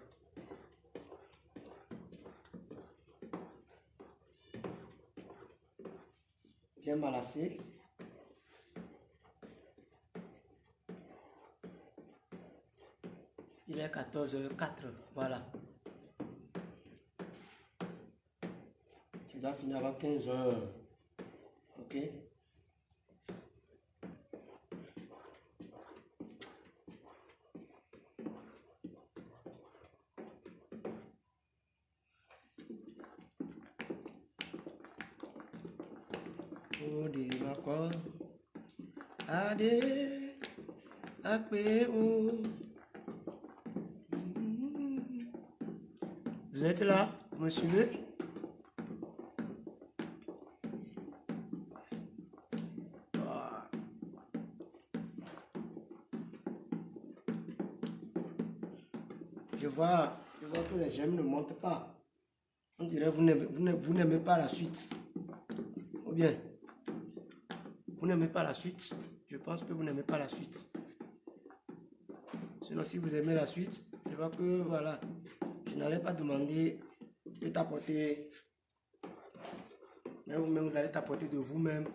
Bien malassé. Il est 14h04, voilà. Tu dois finir avant 15h. Ok? Oh, des d'accord. Adé, apé, oh. Vous êtes là? Vous me suivez? Je vois que les j'aime ne montent pas. On dirait que vous n'aimez pas la suite. Ou bien, vous n'aimez pas la suite. Je pense que vous n'aimez pas la suite. Sinon, si vous aimez la suite, je vois que, voilà, je n'allais pas demander de tapoter. Mais vous-même, vous allez tapoter de vous-même.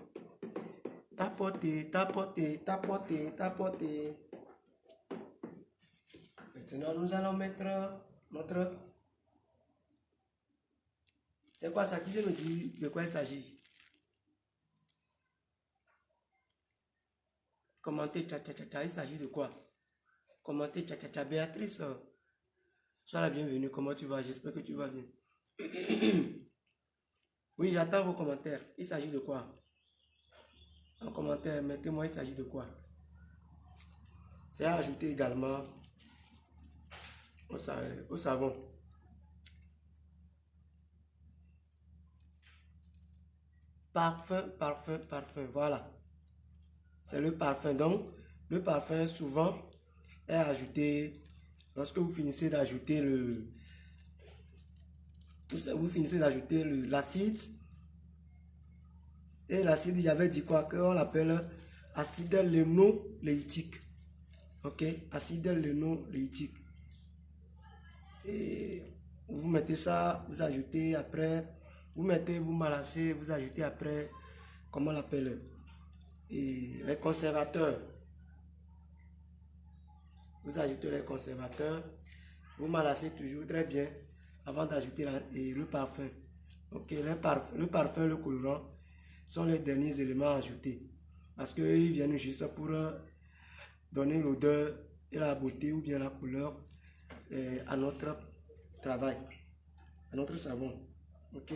Tapoter, tapoter, tapoter, tapoter. Maintenant, nous allons mettre notre... C'est quoi ça? Qui vient me dire de quoi il s'agit? Commentez, il s'agit de quoi? Commentez, Béatrice, sois la bienvenue. Comment tu vas? J'espère que tu vas bien. Oui, j'attends vos commentaires. Il s'agit de quoi? En commentaire, mettez-moi, il s'agit de quoi? C'est à ajouter également au savon. Parfum, parfum, parfum, voilà. C'est le parfum. Donc, le parfum, souvent, est ajouté lorsque vous finissez d'ajouter l'acide. Et l'acide, j'avais dit quoi? Qu'on l'appelle acide lénoléitique. Ok? Acide lénoléitique. Et vous mettez ça, vous ajoutez après, vous malassez, vous ajoutez après, comment on l'appelle? Et les conservateurs. Vous ajoutez les conservateurs, vous malassez toujours très bien avant d'ajouter le parfum. Ok, le parfum, le colorant sont les derniers éléments à ajouter. Parce qu'ils viennent juste pour donner l'odeur et la beauté ou bien la couleur à notre travail, à notre savon. Ok?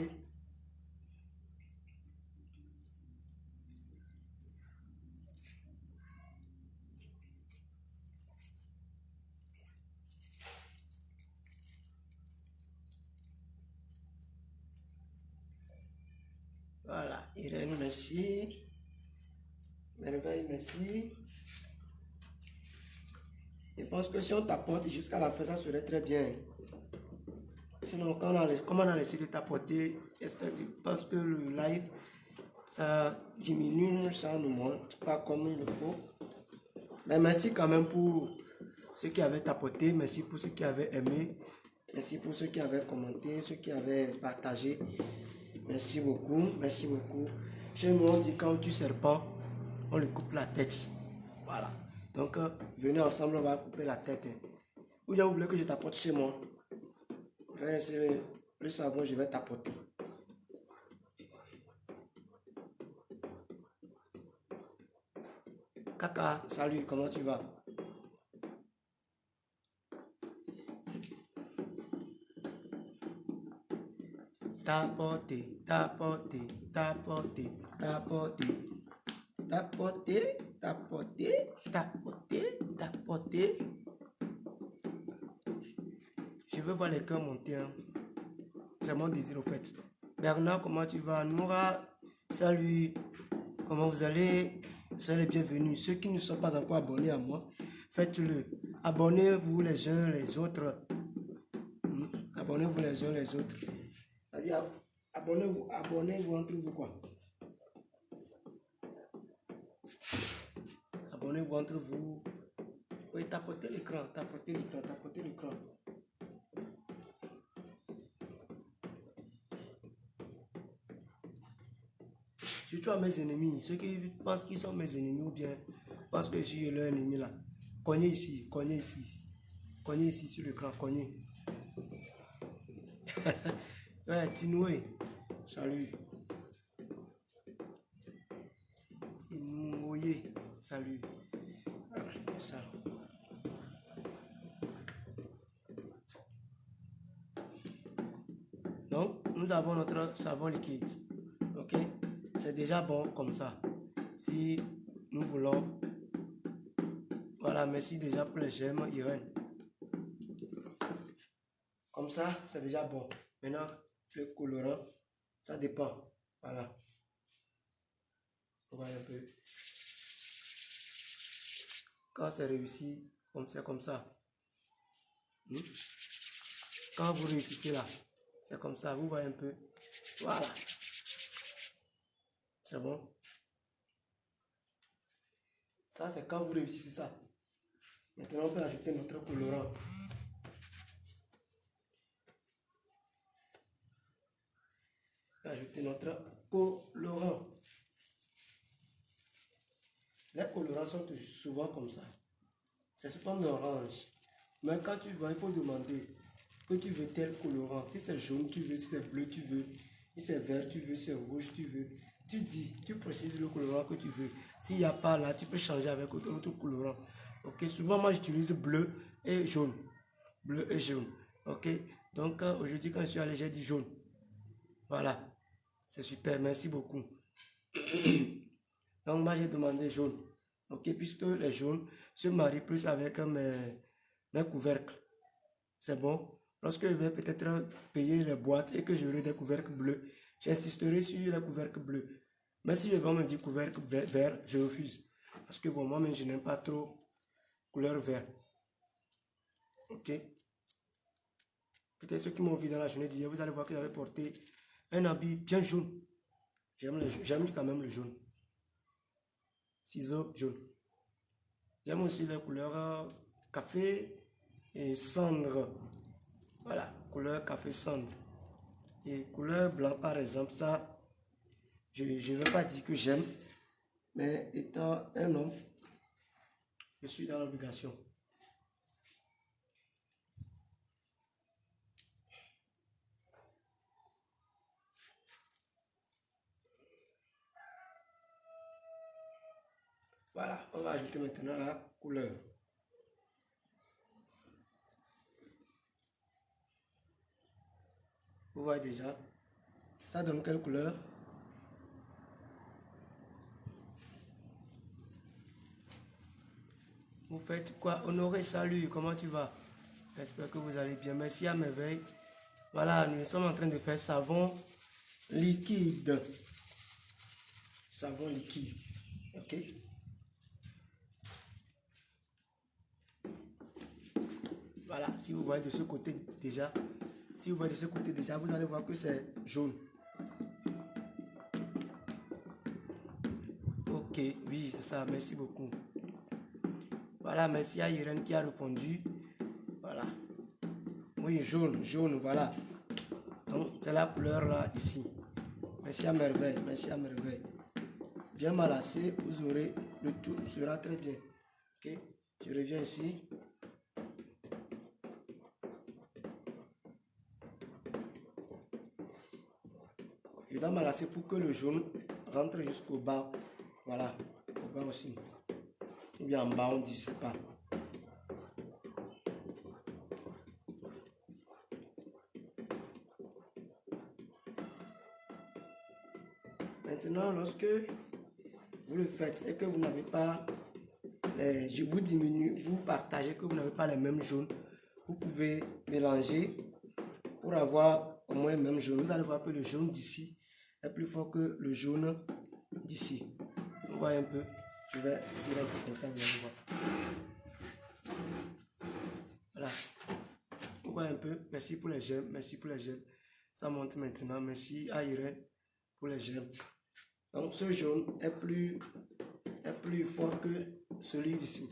Voilà, Irène, merci. Merveille, merci. Je pense que si on tapote jusqu'à la fin, ça serait très bien. Sinon, comme on a laissé de tapoter, je pense que le live, ça diminue, ça ne monte pas comme il le faut. Mais merci quand même pour ceux qui avaient tapoté, merci pour ceux qui avaient aimé, merci pour ceux qui avaient commenté, ceux qui avaient partagé. Merci beaucoup, merci beaucoup. Chez nous, on dit quand on tue serpent, on lui coupe la tête. Voilà. Donc, venez ensemble, on va couper la tête. Ou bien vous voulez que je tapote chez moi? Je vais laisser le savon, je vais tapoter. Kaka, salut, comment tu vas? tapoter, tapoter, tapoter, tapoter, tapoter, tapoter, tapoter, tapoter. Je veux voir les cœurs monter. Hein. C'est mon désir au fait. Bernard, comment tu vas? Noura, salut. Comment vous allez? Soyez les bienvenus. Ceux qui ne sont pas encore abonnés à moi, faites-le. Abonnez-vous les uns les autres. Abonnez-vous les uns les autres. C'est-à-dire, abonnez-vous entre vous quoi. Abonnez-vous entre vous. Oui, tapotez l'écran, tapotez l'écran, tapotez l'écran. Surtout à mes ennemis, ceux qui pensent qu'ils sont mes ennemis ou bien pensent que je suis leur ennemi là. Cognez ici, cognez ici. Cognez ici sur l'écran, cognez. Ouais, Tinoué, salut. Tinoué, salut. Voilà, ça. Donc, nous avons notre savon liquide. Ok? C'est déjà bon comme ça. Si nous voulons... Voilà, merci déjà pour les gemmes, Irène. Comme ça, c'est déjà bon. Maintenant, le colorant, ça dépend. Voilà. On va un peu. Quand c'est réussi, c'est comme ça. Quand vous réussissez là, c'est comme ça. Vous voyez un peu. Voilà. C'est bon. Ça, c'est quand vous réussissez ça. Maintenant, on peut ajouter notre colorant. Ajouter notre colorant. Les colorants sont souvent comme ça. C'est sous forme d'orange. Mais quand tu vois, il faut demander que tu veux tel colorant. Si c'est jaune, tu veux. Si c'est bleu, tu veux. Si c'est vert, tu veux. Si c'est rouge, tu veux. Tu dis, tu précises le colorant que tu veux. S'il n'y a pas là, tu peux changer avec autre colorant. Ok, souvent moi j'utilise bleu et jaune. Bleu et jaune. Ok, donc aujourd'hui quand je suis allé, j'ai dit jaune. Voilà, c'est super, merci beaucoup. Donc moi j'ai demandé jaune. Ok, puisque les jaunes se marient plus avec mes couvercles. C'est bon. Lorsque je vais peut-être payer les boîtes et que j'aurai des couvercles bleus, j'insisterai sur les couvercles bleus. Mais si je vais me dire couvercle vert, je refuse. Parce que bon, moi-même, je n'aime pas trop couleur vert. Ok. Peut-être ceux qui m'ont vu dans la journée d'hier, vous allez voir que j'avais porté un habit bien jaune. J'aime quand même le jaune. Ciseaux jaune. J'aime aussi les couleurs café et cendre. Voilà, couleur café cendre. Et couleur blanc, par exemple, ça, je ne veux pas dire que j'aime, mais étant un homme, je suis dans l'obligation. Voilà, on va ajouter maintenant la couleur. Vous voyez déjà, ça donne quelle couleur? Vous faites quoi? Honoré, salut, comment tu vas? J'espère que vous allez bien. Merci à merveille. Voilà, nous sommes en train de faire savon liquide. Savon liquide. Ok? Voilà, si vous voyez de ce côté déjà, vous allez voir que c'est jaune. Ok, oui, c'est ça, merci beaucoup. Voilà, merci à Irène qui a répondu. Voilà. Oui, jaune, jaune, voilà. Donc, c'est la couleur là, ici. Merci à merveille, merci à merveille. Bien malassé, vous aurez, le tout sera très bien. Ok, je reviens ici. Je dois malasser pour que le jaune rentre jusqu'au bas. Voilà, au bas aussi. Ou bien en bas, on dit, je sais pas. Maintenant, lorsque vous le faites et que vous n'avez pas, je vous diminue, vous partagez que vous n'avez pas les mêmes jaunes, vous pouvez mélanger pour avoir au moins le même jaune. Vous allez voir que le jaune d'ici est plus fort que le jaune d'ici. Vous voyez un peu, je vais tirer un peu comme ça, vous allez voir. Voilà. Vous voyez un peu, merci pour les j'aime, merci pour les j'aime. Ça monte maintenant, merci à Irène pour les j'aime. Donc ce jaune est plus fort que celui d'ici.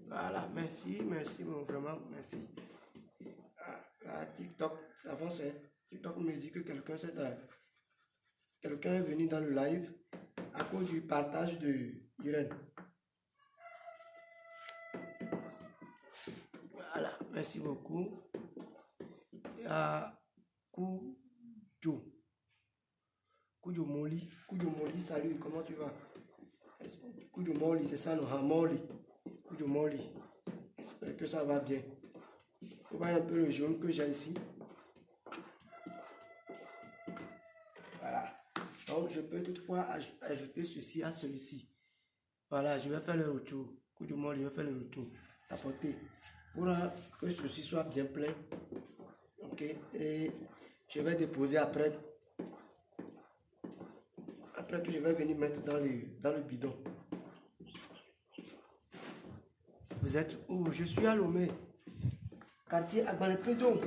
Voilà, merci, merci, bon, vraiment, merci. Là, TikTok, ça avance. TikTok me dit que quelqu'un est venu dans le live à cause du partage de Irène. Voilà, merci beaucoup. Il y a Kujo Moli, salut, comment tu vas? Kujo Moli, c'est ça, non? Moli. Kujo Moli. J'espère que ça va bien. Vous voyez un peu le jaune que j'ai ici. Voilà. Donc, je peux toutefois ajouter ceci à celui-ci. Voilà, je vais faire le retour. Kujo Moli, je vais faire le retour. Tapoter. Pour que ceci soit bien plein. Ok. Et je vais déposer après. Après tout, je vais venir mettre dans le bidon. Vous êtes où? Je suis à Lomé. Quartier Agbalépédon.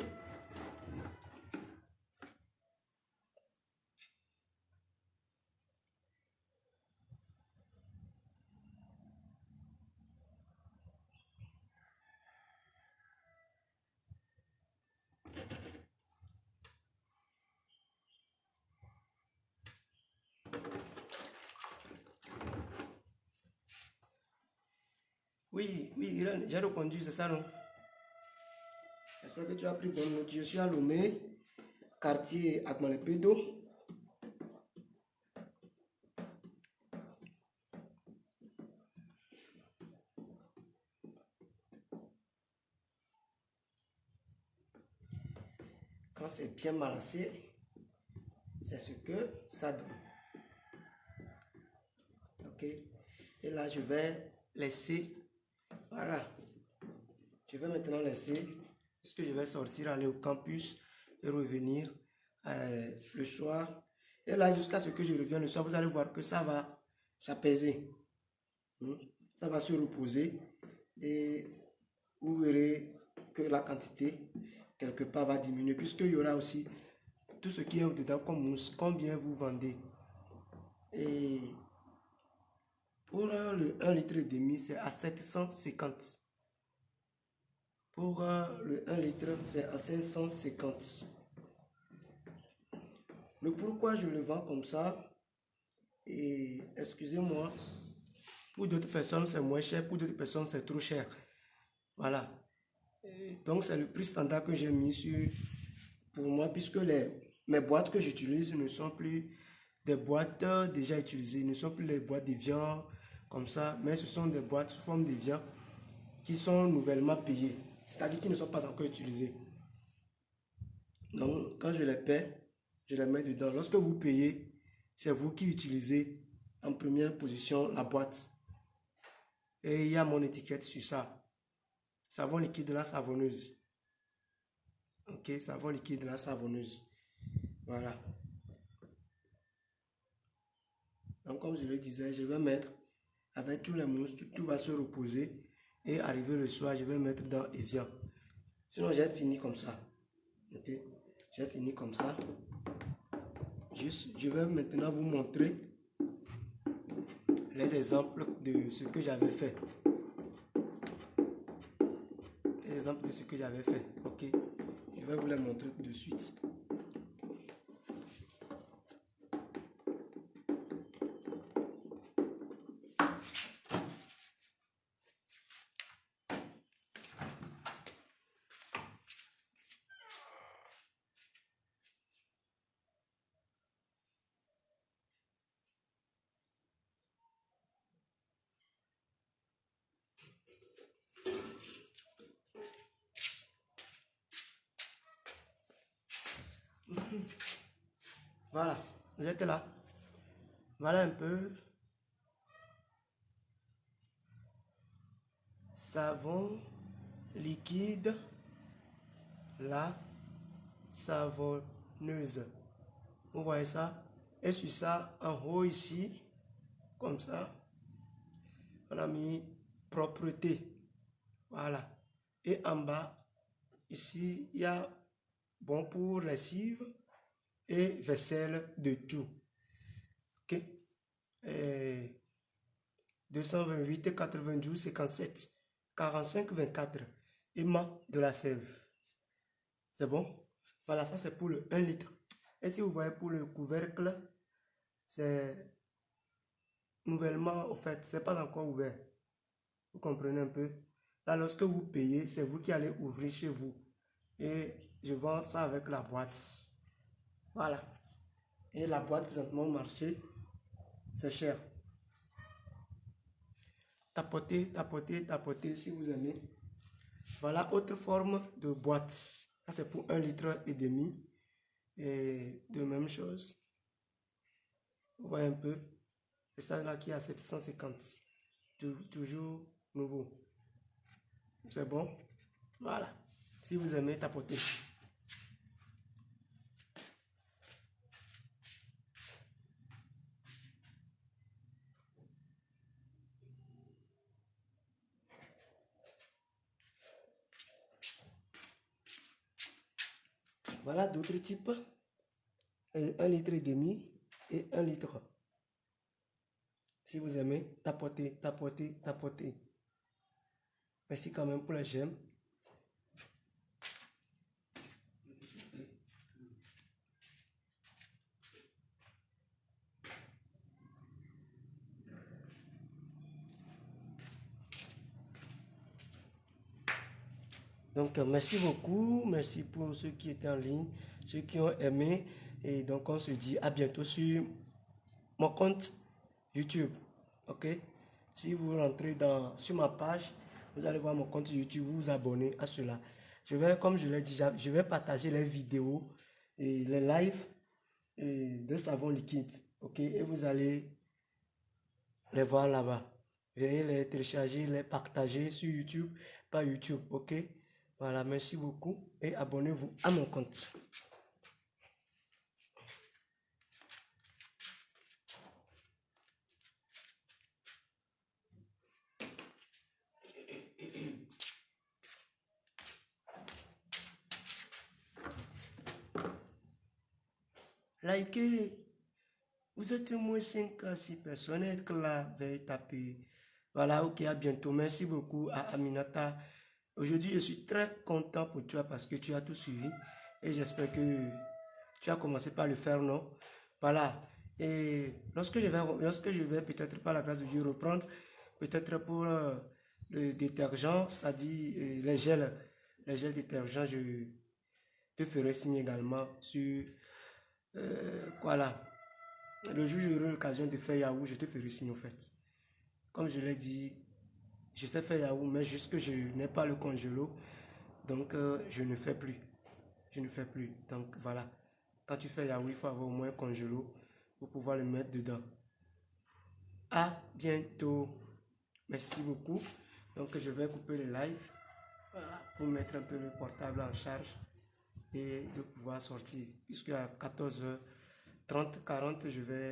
Oui, Irène, j'ai répondu, c'est ça, non? J'espère que tu as pris bonne note. Je suis à Lomé, quartier Agbalépédon. Quand c'est bien malassé, c'est ce que ça donne. Ok? Et là, je vais laisser. Voilà. Je vais maintenant laisser. Parce que je vais sortir, aller au campus et revenir le soir. Et là, jusqu'à ce que je revienne le soir, vous allez voir que ça va s'apaiser. Ça va se reposer. Et vous verrez que la quantité, quelque part, va diminuer. Puisqu'il y aura aussi tout ce qui est dedans comme mousse, combien vous vendez. Et pour le 1,5 litre, c'est à 750. Pour le 1 litre, c'est à 550. Le pourquoi je le vends comme ça, et excusez-moi, pour d'autres personnes c'est moins cher, pour d'autres personnes c'est trop cher. Voilà. Et donc c'est le prix standard que j'ai mis sur pour moi, puisque mes boîtes que j'utilise ne sont plus des boîtes déjà utilisées, ne sont plus les boîtes de viande comme ça, mais ce sont des boîtes sous forme de viande qui sont nouvellement payées, c'est-à-dire qui ne sont pas encore utilisées. Donc quand je les paie, je les mets dedans. Lorsque vous payez, c'est vous qui utilisez en première position la boîte. Et il y a mon étiquette sur ça. Savon liquide de la savonneuse. Ok, savon liquide de la savonneuse. Voilà. Donc comme je le disais, je vais mettre avec tous les mousses, tout va se reposer. Et arrivé le soir, je vais mettre dans Evian. Sinon, j'ai fini comme ça. Ok, j'ai fini comme ça. Juste, je vais maintenant vous montrer les exemples de ce que j'avais fait. Les exemples de ce que j'avais fait. Ok, je vais vous les montrer tout de suite. Voilà, vous êtes là. Voilà un peu. Savon liquide, la savonneuse. Vous voyez ça? Et sur ça, en haut ici, comme ça, on a mis propreté. Voilà. Et en bas, ici, il y a bon pour lessive et vaisselle de tout. Ok? Et 228 92 57 45 24. Emma de la Sève. C'est bon? Voilà, ça c'est pour le 1 litre. Et si vous voyez pour le couvercle, c'est nouvellement, au fait, c'est pas encore ouvert. Vous comprenez un peu? Là, lorsque vous payez, c'est vous qui allez ouvrir chez vous. Et je vends ça avec la boîte. Voilà. Et la boîte présentement au marché, c'est cher. Tapotez, tapotez, tapotez si vous aimez. Voilà, autre forme de boîte. Ça, c'est pour 1 litre et demi. Et de même chose. Vous voyez un peu. Et ça là qui est à 750. Toujours nouveau. C'est bon? Voilà. Si vous aimez, tapotez. Voilà d'autres types. 1 litre et demi et 1 litre. Si vous aimez, tapotez, tapotez, tapotez. Merci quand même pour les j'aime. Donc, merci beaucoup. Merci pour ceux qui étaient en ligne, ceux qui ont aimé. Et donc, on se dit à bientôt sur mon compte YouTube. Ok? Si vous rentrez sur ma page, vous allez voir mon compte YouTube, vous vous abonnez à cela. Je vais, comme je l'ai dit, je vais partager les vidéos et les lives de savon liquide. Ok? Et vous allez les voir là-bas. Veuillez les télécharger, les partager sur YouTube, par YouTube. Ok? Voilà, merci beaucoup et abonnez-vous à mon compte. Likez. Vous êtes moins 5 à 6 personnes que là, veuillez taper. Voilà, ok, à bientôt. Merci beaucoup à Aminata. Aujourd'hui, je suis très content pour toi parce que tu as tout suivi et j'espère que tu as commencé par le faire, non? Voilà. Et lorsque je vais peut-être par la grâce de Dieu reprendre, peut-être pour le détergent, c'est-à-dire les gels détergents, je te ferai signe également sur, voilà. Le jour où j'aurai l'occasion de faire Yahoo, je te ferai signe au fait. Comme je l'ai dit, je sais faire Yahoo, mais juste que je n'ai pas le congélo, donc je ne fais plus. Je ne fais plus. Donc voilà. Quand tu fais Yahoo, il faut avoir au moins un congélo pour pouvoir le mettre dedans. À bientôt. Merci beaucoup. Donc je vais couper le live, voilà, pour mettre un peu le portable en charge et de pouvoir sortir. Puisque à 14h30, 40, je vais